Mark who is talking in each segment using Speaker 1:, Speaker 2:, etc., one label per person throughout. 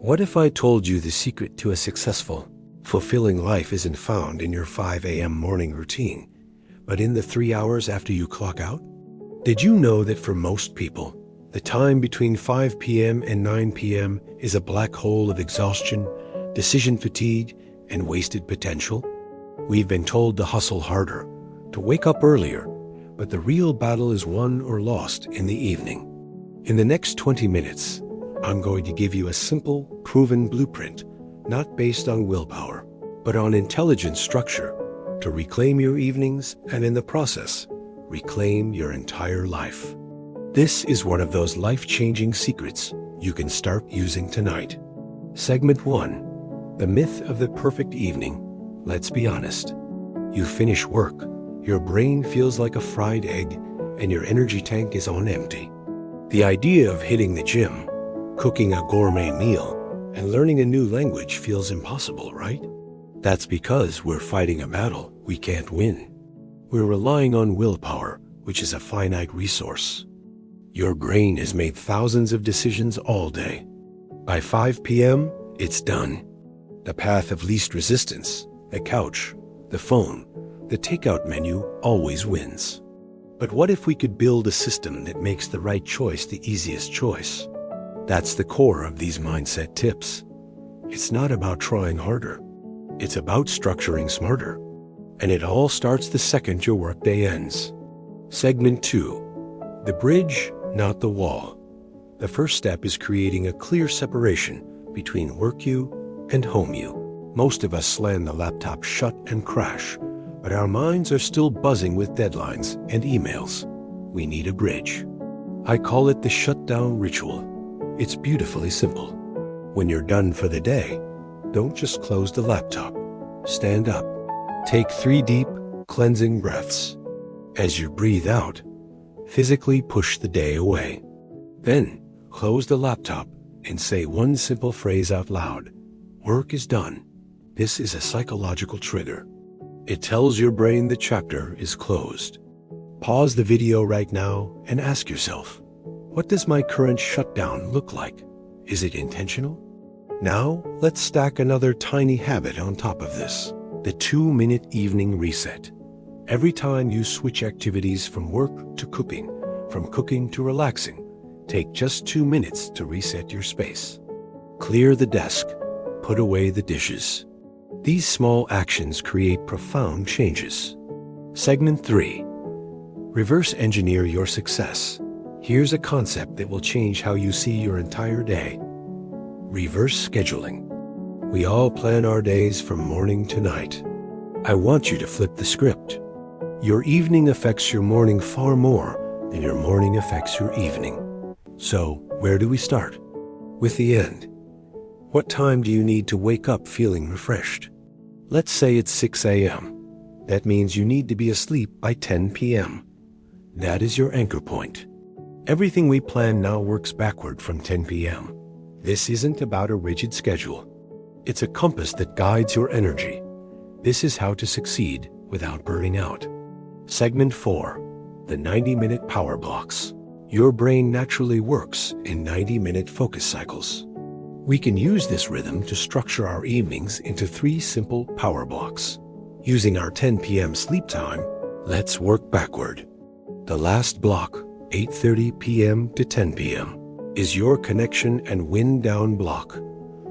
Speaker 1: What if I told you the secret to a successful, fulfilling life isn't found in your 5 a.m. morning routine, but in the 3 hours after you clock out? Did you know that for most people, the time between 5 p.m. and 9 p.m. is a black hole of exhaustion, decision fatigue, and wasted potential? We've been told to hustle harder, to wake up earlier, but the real battle is won or lost in the evening. In the next 20 minutes, I'm going to give you a simple, proven blueprint, not based on willpower, but on intelligent structure, to reclaim your evenings and in the process, reclaim your entire life. This is one of those life-changing secrets you can start using tonight. Segment 1. The myth of the perfect evening. Let's be honest. You finish work, your brain feels like a fried egg, and your energy tank is on empty. The idea of hitting the gym, cooking a gourmet meal, and learning a new language feels impossible, right? That's because we're fighting a battle we can't win. We're relying on willpower, which is a finite resource. Your brain has made thousands of decisions all day. By 5 p.m., it's done. The path of least resistance, the couch, the phone, the takeout menu always wins. But what if we could build a system that makes the right choice the easiest choice? That's the core of these mindset tips. It's not about trying harder. It's about structuring smarter. And it all starts the second your workday ends. Segment 2. The bridge, not the wall. The first step is creating a clear separation between work you and home you. Most of us slam the laptop shut and crash, but our minds are still buzzing with deadlines and emails. We need a bridge. I call it the shutdown ritual. It's beautifully simple. When you're done for the day, don't just close the laptop. Stand up. Take 3 deep, cleansing breaths. As you breathe out, physically push the day away. Then, close the laptop and say one simple phrase out loud. Work is done. This is a psychological trigger. It tells your brain the chapter is closed. Pause the video right now and ask yourself, what does my current shutdown look like? Is it intentional? Now, let's stack another tiny habit on top of this. The 2-minute evening reset. Every time you switch activities from work to cooking, from cooking to relaxing, take just 2 minutes to reset your space. Clear the desk. Put away the dishes. These small actions create profound changes. Segment 3. Reverse engineer your success. Here's a concept that will change how you see your entire day. Reverse scheduling. We all plan our days from morning to night. I want you to flip the script. Your evening affects your morning far more than your morning affects your evening. So, where do we start? With the end. What time do you need to wake up feeling refreshed? Let's say it's 6 a.m. That means you need to be asleep by 10 p.m. That is your anchor point. Everything we plan now works backward from 10 p.m. This isn't about a rigid schedule. It's a compass that guides your energy. This is how to succeed without burning out. Segment 4. The 90-minute power blocks. Your brain naturally works in 90-minute focus cycles. We can use this rhythm to structure our evenings into 3 simple power blocks. Using our 10 p.m. sleep time, let's work backward. The last block, 8:30 p.m. to 10 p.m., is your connection and wind down block.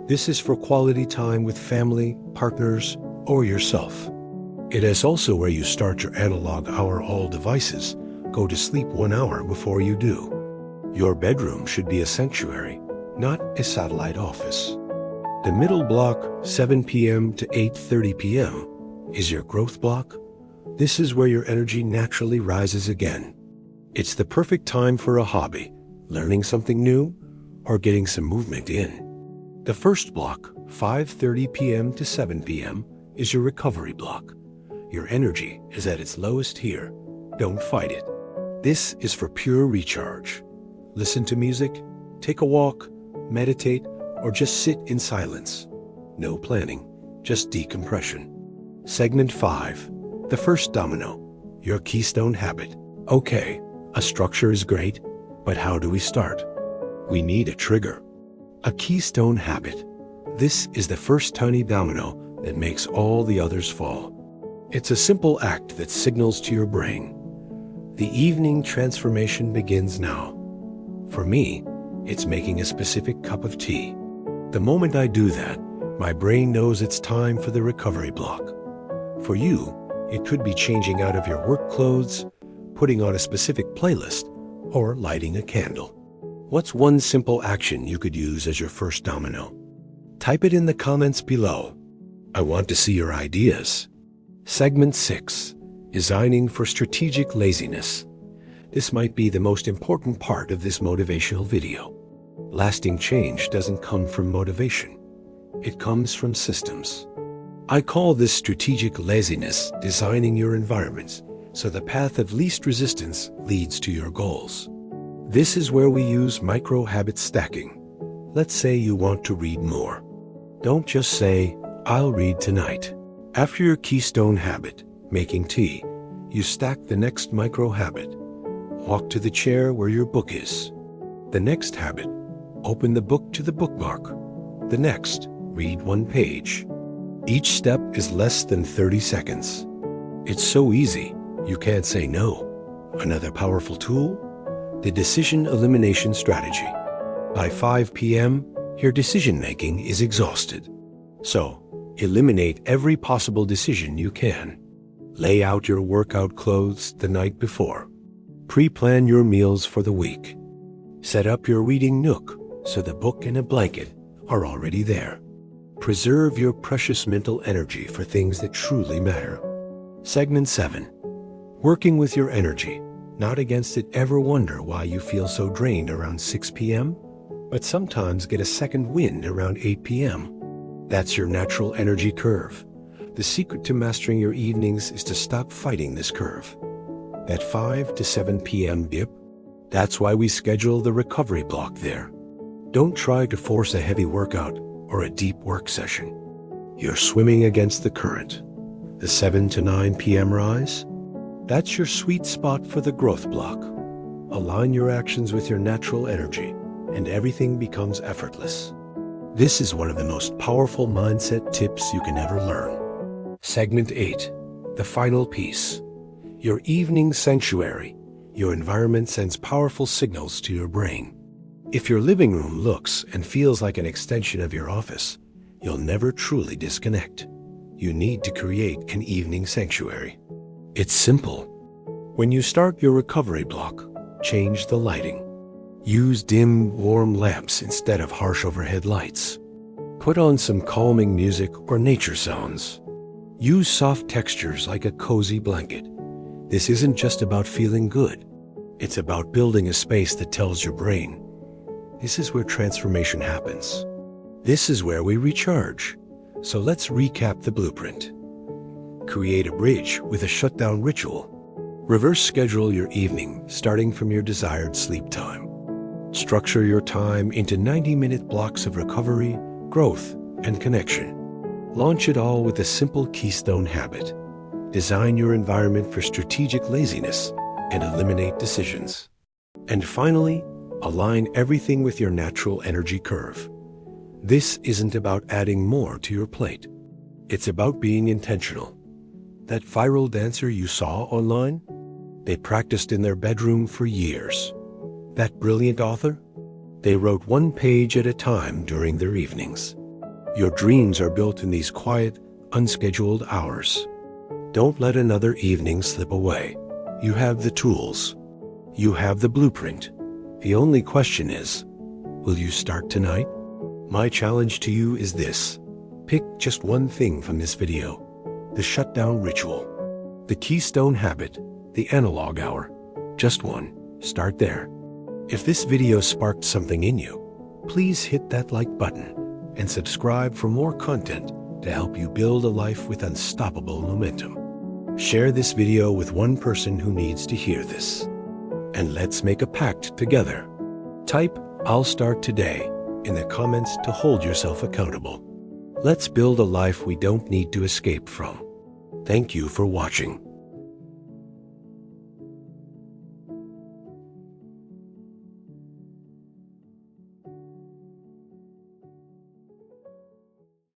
Speaker 1: This is for quality time with family, partners, or yourself. It is also where you start your analog hour. All devices go to sleep 1 hour before you do. Your bedroom should be a sanctuary, not a satellite office. The middle block, 7 p.m. to 8:30 p.m., is your growth block. This is where your energy naturally rises again. It's the perfect time for a hobby, learning something new, or getting some movement in. The first block, 5:30 p.m. to 7 p.m., is your recovery block. Your energy is at its lowest here. Don't fight it. This is for pure recharge. Listen to music, take a walk, meditate, or just sit in silence. No planning, just decompression. Segment 5. The first domino, your keystone habit. Okay, a structure is great, but how do we start? We need a trigger. A keystone habit. This is the first tiny domino that makes all the others fall. It's a simple act that signals to your brain. The evening transformation begins now. For me, it's making a specific cup of tea. The moment I do that, my brain knows it's time for the recovery block. For you, it could be changing out of your work clothes, putting on a specific playlist, or lighting a candle. What's one simple action you could use as your first domino? Type it in the comments below. I want to see your ideas. Segment 6. Designing for strategic laziness. This might be the most important part of this motivational video. Lasting change doesn't come from motivation. It comes from systems. I call this strategic laziness designing your environments so the path of least resistance leads to your goals. This is where we use micro-habit stacking. Let's say you want to read more. Don't just say, "I'll read tonight." After your keystone habit, making tea, you stack the next micro-habit. Walk to the chair where your book is. The next habit, open the book to the bookmark. The next, read one page. Each step is less than 30 seconds. It's so easy, you can't say no. Another powerful tool? The Decision Elimination strategy. By 5 p.m., your decision-making is exhausted. So, eliminate every possible decision you can. Lay out your workout clothes the night before. Pre-plan your meals for the week. Set up your reading nook so the book and a blanket are already there. Preserve your precious mental energy for things that truly matter. Segment 7. Working with your energy. Not against it. Ever wonder why you feel so drained around 6 p.m., but sometimes get a second wind around 8 p.m.? That's your natural energy curve. The secret to mastering your evenings is to stop fighting this curve. That 5 to 7 p.m. dip, that's why we schedule the recovery block there. Don't try to force a heavy workout or a deep work session. You're swimming against the current. The 7 to 9 p.m. rise, that's your sweet spot for the growth block. Align your actions with your natural energy, and everything becomes effortless. This is one of the most powerful mindset tips you can ever learn. Segment 8. The final piece. Your evening sanctuary. Your environment sends powerful signals to your brain. If your living room looks and feels like an extension of your office, you'll never truly disconnect. You need to create an evening sanctuary. It's simple. When you start your recovery block, change the lighting. Use dim, warm lamps instead of harsh overhead lights. Put on some calming music or nature sounds. Use soft textures like a cozy blanket. This isn't just about feeling good. It's about building a space that tells your brain, this is where transformation happens. This is where we recharge. So let's recap the blueprint. Create a bridge with a shutdown ritual. Reverse schedule your evening starting from your desired sleep time. Structure your time into 90-minute blocks of recovery, growth, and connection. Launch it all with a simple keystone habit. Design your environment for strategic laziness and eliminate decisions. And finally, align everything with your natural energy curve. This isn't about adding more to your plate. It's about being intentional. That viral dancer you saw online? They practiced in their bedroom for years. That brilliant author? They wrote one page at a time during their evenings. Your dreams are built in these quiet, unscheduled hours. Don't let another evening slip away. You have the tools. You have the blueprint. The only question is, will you start tonight? My challenge to you is this. Pick just one thing from this video. The shutdown ritual, the keystone habit, the analog hour. Just one. Start there. If this video sparked something in you, please hit that like button and subscribe for more content to help you build a life with unstoppable momentum. Share this video with one person who needs to hear this. And let's make a pact together. Type, "I'll start today," in the comments to hold yourself accountable. Let's build a life we don't need to escape from. Thank you for watching.